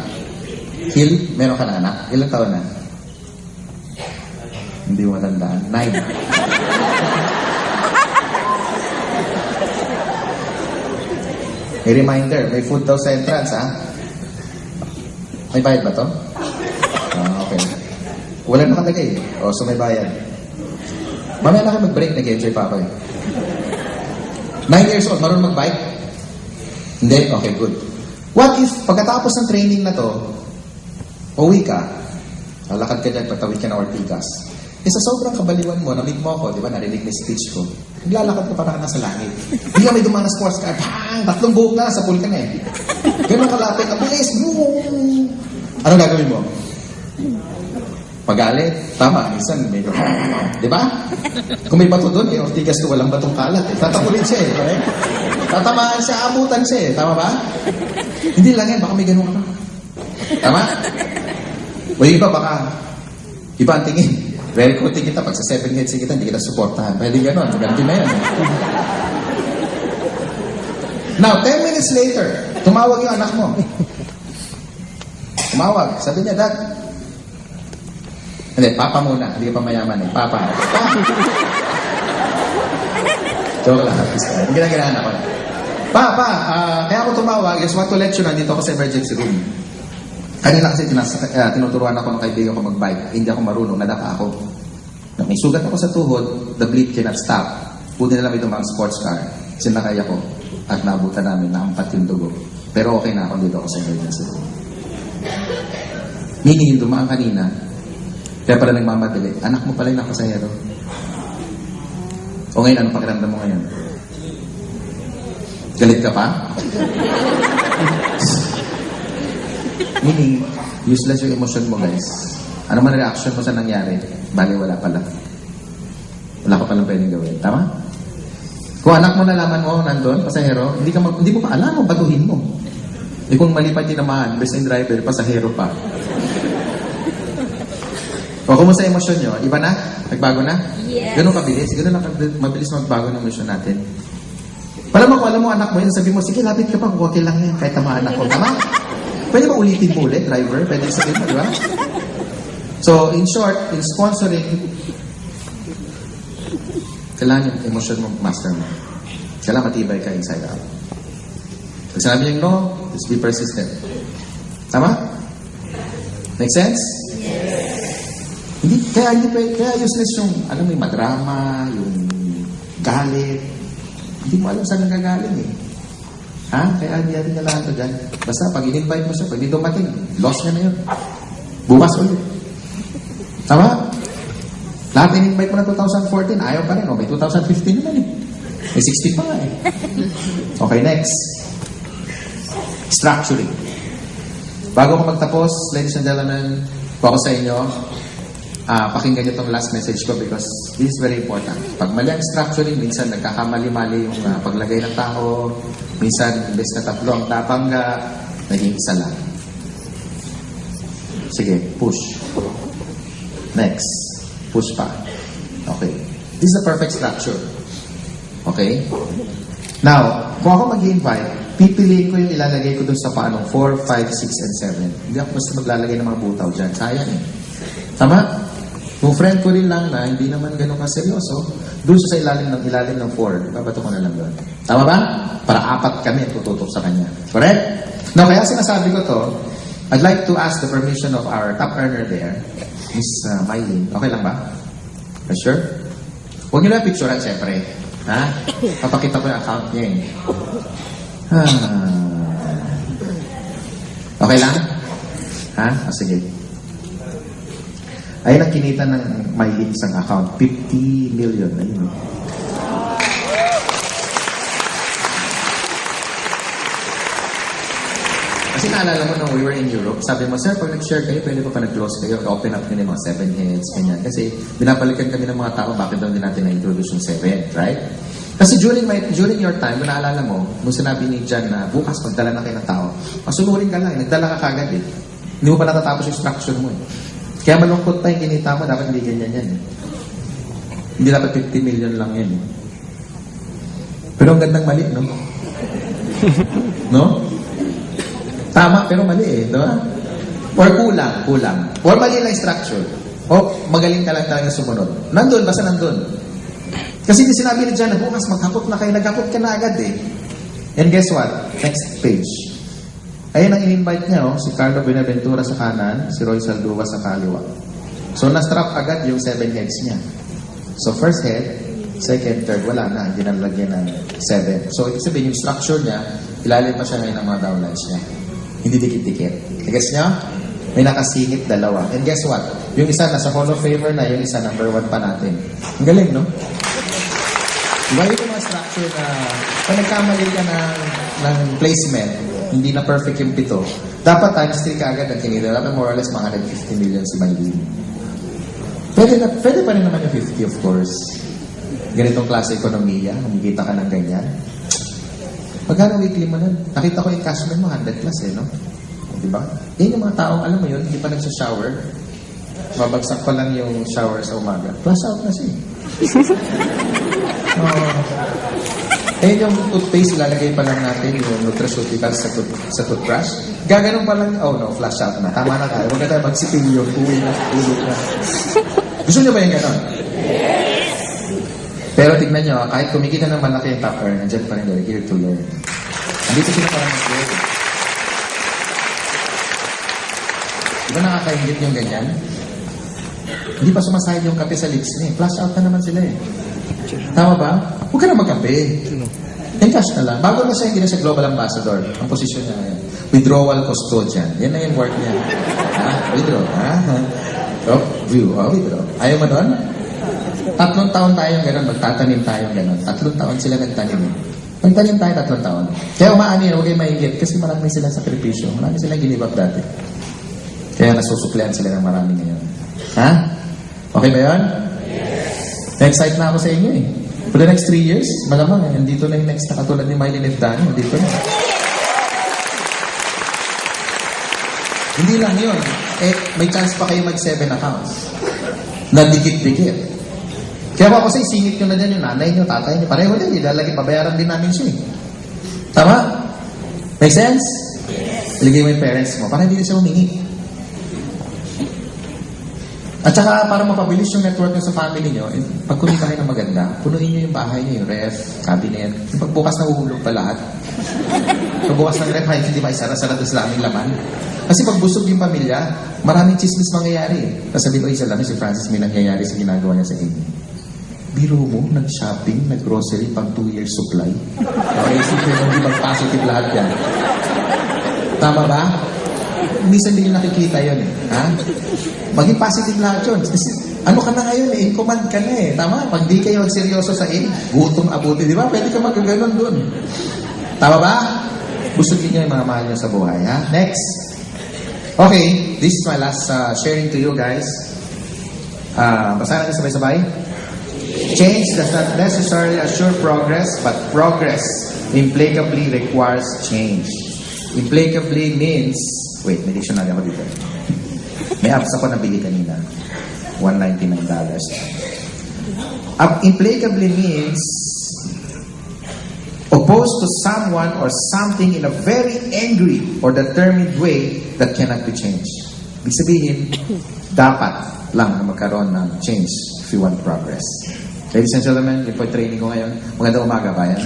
Hill, meron ka na anak? Ilang taon na? Hindi mo matandaan. 9. May reminder, may food daw sa entrance, ha? May bayad ba to? Okay. Wala nakalagay. So may bayad. Mamaya na kayo mag-break, nag-enjoy pa ako eh. 9 years old, marunong mag-bike? Hindi? Okay, good. What if, pagkatapos ng training na to, uwi ka, lalakad ka dyan, patawid ka na Ortigas. Sa sobrang kabaliwan mo, na-meet mo ako, di ba, narinig may speech ko, naglalakad ka parang nasa langit. Bigla may dumang na sports car, bang! 3 buhok na, sa pool ka na eh. Ganun kalapit, ang bilis, boom! Ano gagawin mo? Pagalit, tama, minsan medyo, di ba? Kung may bato doon, ortigas to walang batong kalat. Tatapulin siya eh. Tatamaan siya, abutan siya eh. Tama ba? Hindi lang yan, baka may ganun ka. Tama? O yung iba baka, iba ang tingin. Very quoting kita, pag sa 7 heads kita, hindi kita supportahan. Pwede ganun, ganun din na yan. Now, 10 minutes later, tumawag yung anak mo. Tumawag, sabi niya, Dad, hindi, Papa muna, hindi ka pa mayaman eh. Papa. Joke lang, hindi na ginaanak ko. Papa, kaya ako tumawag, just want to let you know, nandito ako sa emergency room. Kanina kasi tinuturuan ako ng kaibigan ko mag-bike. Hindi ako marunong, nadapa ako. May sugat ako sa tuhod, the bleed cannot stop. Puti na lang itong mga sports car. Sinakay ako at naabutan namin, naampat yung dugo. Pero okay na ako dito ako sa emergency room. Meaning yung dumaan kanina, kaya pala nagmamadali, anak mo pala yung nakasahero. O ngayon, anong pakiramdam mo ngayon? Galit ka pa? Meaning, useless yung emotion mo, guys. Ano man reaction mo sa nangyari? Bale, wala pala. Wala ka palang pwedeng gawin. Tama? Kung anak mo nalaman mo, nandun, pasahero, hindi mo pa alam, baguhin mo. Eh kung mali pa tinamaan, best in driver, pasahero pa. O, kumusta emosyon nyo? Iba na? Nagbago na? Yes. Ganun kabilis? Ganun lang mabilis magbago ng emosyon natin. Alam mo anak mo yun, sabi mo, sige, lapit ka pa, okay lang yan, kahit tamaan ako. Tama? Pwede ba ulitin mo ulit, driver? Pwede sabihin mo, di ba? So, in short, in sponsoring, kailangan yung emosyon mo, master mo. Kailangan matibay ka inside out. Pag sinabi niyang no, just be persistent. Tama? Make sense? Kaya useless yung, alam mo, yung madrama, yung galit. Hindi mo alam saan nagagaling eh. Ha? Kaya hindi natin kailangan ito dyan. Basta pag in-invite mo siya, pag di dumating, loss niya na yun. Bukas ulit. Tama? Lahat in-invite mo na 2014, ayaw pa rin. O, may 2015 naman eh. May 60 pa nga eh. Okay, next. Structuring. Bago ko magtapos, ladies and gentlemen, po ako sa inyo, pakinggan nyo itong last message ko because this is very important. Pag mali ang structuring, minsan nagkakamali-mali yung paglagay ng tao, minsan imbes na tatlo ang tatangga, naging isa lang. Sige, push. Next. Push pa. Okay. This is the perfect structure. Okay? Now, kung ako mag-invite, pipiliin ko yung ilalagay ko dun sa paanong 4, 5, 6, and 7. Hindi ako basta maglalagay ng mga butaw dyan. Sayang eh. Tama? Kung friend ko rin lang na hindi naman ganun kaseryoso, doon siya sa ilalim ng 4. Babato ko na lang doon. Tama ba? Para 4 kami tututok sa kanya. Correct? Now, kaya sinasabi ko to, I'd like to ask the permission of our top earner there, Miss Mylene. Okay lang ba? Sure? Huwag niyo na picturean, siyempre. Ha? Papakita ko yung account niya eh. Okay lang? Ha? Sige. Ayun ang kinita ng Mylene isang account. 50 million. Ayun. Kasi naalala mo nung we were in Europe, sabi mo, sir, pag nag-share kayo, pwede pa nag-close kayo, open up nyo yung mga 7 heads, ganyan. Kasi binabalikan kami ng mga tao, bakit daw din natin na-introduce yung 7, right? Kasi during your time, kung naalala mo, nung sinabi ni Jan na bukas magdala na kayo ng tao, masunurin ka lang, nagdala ka kagad eh. Hindi mo pa natatapos yung structure mo eh. Kaya malungkot pa yung kinita mo, dapat hindi ganyan yan eh. Hindi dapat 50 million lang yan eh. Pero ang gandang mali, no? No? Tama, pero mali eh, diba? Or kulang. Or mali lang structure. O magaling ka lang talaga sumunod. Nandun, basta nandun. Kasi hindi sinabi ni Jan na bukas maghapot na kayo, naghapot ka na agad eh. And guess what? Next page. Ayun ang in-invite niya, oh, si Carlo Benaventura sa kanan, si Roy Saldua sa kaliwa. So, na-strap agad yung 7 heads niya. So, first head, second, third, wala na. Hindi nalagyan ng 7. So, ibig sabihin, yung structure niya, ilalim pa siya ngayon ng mga downlines niya. Hindi dikit-dikit. Guess niya? May nakasingit dalawa. And guess what? Yung isa nasa Hall of Favor na, yung isa number 1 pa natin. Ang galing, no? Diba yung mga structure na kung nagkamali ka ng placement, hindi na perfect yung pito, dapat times 3 ka agad ang kinita. Dapat more or less mga 150 million si Mylene. Pwede pa rin naman yung 50, of course. Ganitong klase ekonomiya, kumikita ka ng ganyan. Magkano weekly mo nun? Nakita ko yung cashman mo, 100 plus no? Diba? Yan yung mga taong, alam mo yun, hindi pa nagsha-shower. Mabagsak pa lang yung shower sa umaga. Flush out na siya. Ayun yung toothpaste, ilalagay pa lang natin yung nutraceuticals sa toothbrush. Gaganon pa lang, oh no, flush out na. Tama na tayo. Huwag na tayo magsipilyo. Uwi na, ulot na. Gusto niyo ba yung ganon? Pero tignan nyo, kahit kumikita ng malaki yung top earn, nandiyan pa rin they're here to learn. Andito sila parang mag-learn. Di ba nakakaingit yung ganyan? Hindi pa sumasayad yung kape sa lips niya. Flush out na naman sila eh. Tama ba? Huwag ka na magkape. Encash na lang. Bago na siya, hindi na siya global ambassador. Ang posisyon niya ngayon. Withdrawal custodian. Yan na yung work niya. Ha? Withdraw. Ha? Oh, view. Oh, withdraw. Ayaw mo doon? 3 taon tayong gano'n. Magtatanim tayong gano'n. 3 taon sila nagtanim. Nagtanim tayo 3 taon. Kaya umaani, huwag kayong maingit. Kasi marami silang sakripisyo. Marami silang ginibap dati. Kaya nasusuklian sila ng marami ngayon. Ha? Okay ba yun? Na-excite na ako sa inyo eh. For the next 3 years, malamang eh, nandito na yung next na katulad ni Miley Nevdano. Nandito na. Hindi lang yun. Eh, may chance pa kayo mag-7 accounts. Na dikit-dikit. Kaya ako kasi singit nyo na dyan yung nanay nyo, tatay nyo. Pareho din, ilalagay, pabayaran din namin siya eh. Tama? Make sense? Iligay mo yung parents mo para hindi siya humingi. At saka, para mapabilis yung network nyo sa family nyo, pag kumita kayo ng maganda, punuin nyo yung bahay nyo, yung ref, cabinet. Yung pagbukas na uhulog pa lahat. Pagbukas ng ref, hindi pa isara-sara doon sa aming laman. Kasi pag busog yung pamilya, maraming chismis mangyayari. Sabi ko, isa lang, si Francis may nangyayari sa ginagawa niya sa inyo. Biro mo, nag-shopping, nag-grocery, pang 2 years supply. Okay, isipin mo, hindi mag-positive lahat yan. Tama ba? Minsan din yung nakikita yun eh. Ha? Maging positive lahat yun. Kasi ano ka na ngayon eh, in command ka na eh. Tama? Pag di kayo seryoso sa gutom abuti, di ba? Pwede ka magaganon dun. Tama ba? Busugin niyo yung mga mahal niyo sa buhay, ha? Next. Okay, this is my last sharing to you guys. Basahin natin sabay-sabay. Change does not necessarily assure progress, but progress implacably requires change. Implacably means, wait, may dictionary ako dito. May apps ako nabili kanina. $199. Implacably means opposed to someone or something in a very angry or determined way that cannot be changed. Ibig sabihin, dapat lang na magkaroon ng change if you want progress. Ladies and gentlemen, yun po yung training ko ngayon. Magandang umaga, bayan.